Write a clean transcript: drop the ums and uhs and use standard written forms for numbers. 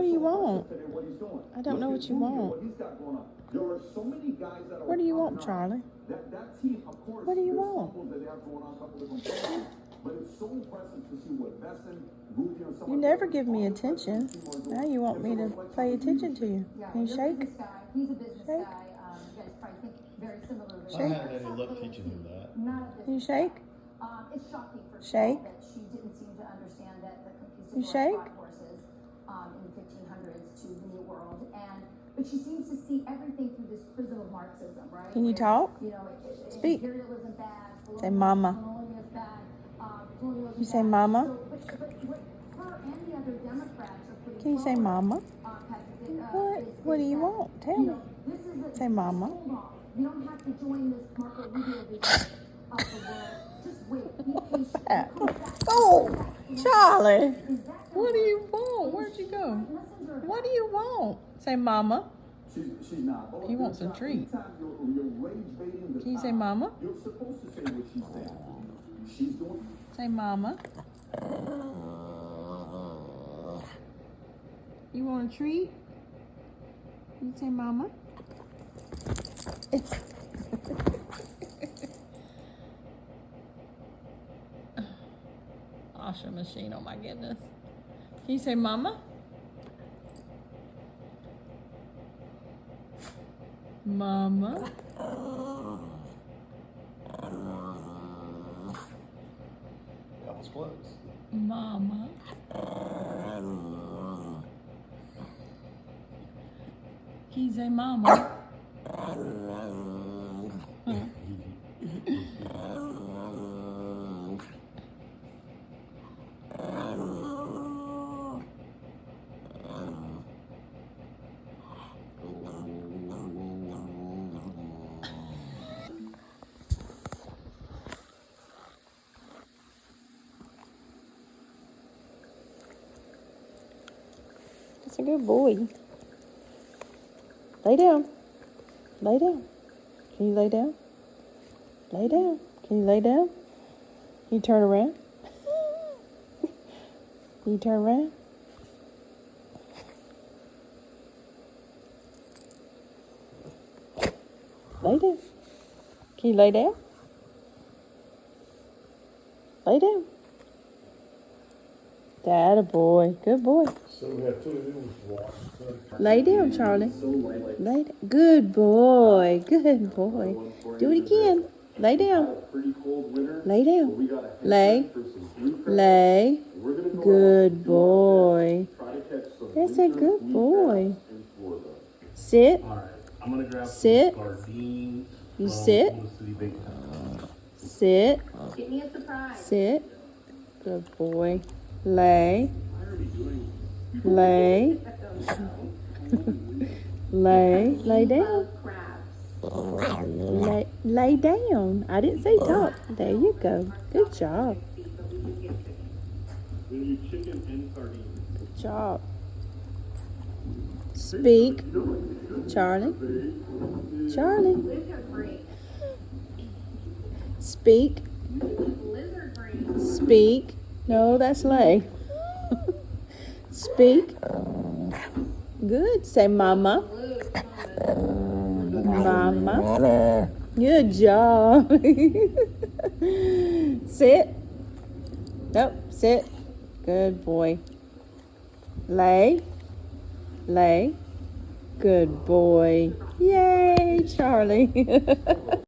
do you want? I don't know what you want. What do you want, Charlie? What do you want? You never give me attention. Now you want me to pay attention to you. Can you shake? He's a business guy. You guys probably think very similarly. Shake. I haven't any luck teaching him that. Can you shake? It's shocking for Shake. that she didn't seem to understand that the You conquistadors shake? brought horses in the 1500s to the New World, but she seems to see everything through this prism of Marxism, right? Can you talk? Speak. Imperialism bad. Say mama. Colonialism bad. Colonialism You say bad. mama? So, but what her and the other Democrats are putting Can you say forward, mama? Patrick, What do you that, want? Tell me. this is Say mama. Hold on. You don't have to join this Marco Rubio vision of the world. Just wait. Be patient. Oh, Charlie. What do you want? Where'd you go? What do you want? Say mama. She's not. He wants a treat. Can you say mama? You're supposed to say what she's saying. She's doing. Say mama. You want a treat? You say mama. Washing machine, oh my goodness. Can you say mama? Mama. That was close. Mama. Can you say mama? That's a good boy. Lay down. Lay down. Can you lay down? Lay down. Can you lay down? Can you turn around? Can you turn around? Lay down. Can you lay down? Lay down. That boy. Good boy. So we have 2 of them wash. Lay down, Charlie. Lay down. Good boy. Good boy. Do it again. Lay down. Lay down. Lay. Lay. Good boy. That's a good boy. Sit. All right, I'm gonna grab Sit. some sardines. You from sit. the City Bake. Sit. Give me a surprise. Sit. Good boy. Lay. Lay. Lay. Lay down. Lay down. I didn't say talk. There you go. Good job. Chicken and sardines. Good job. Speak. Charlie. Charlie. Speak. Speak. No, that's lay. Speak. Good. Say mama. Mama. Good job. Sit. Nope. Sit. Good boy. Lay. Lay. Good boy. Yay, Charlie.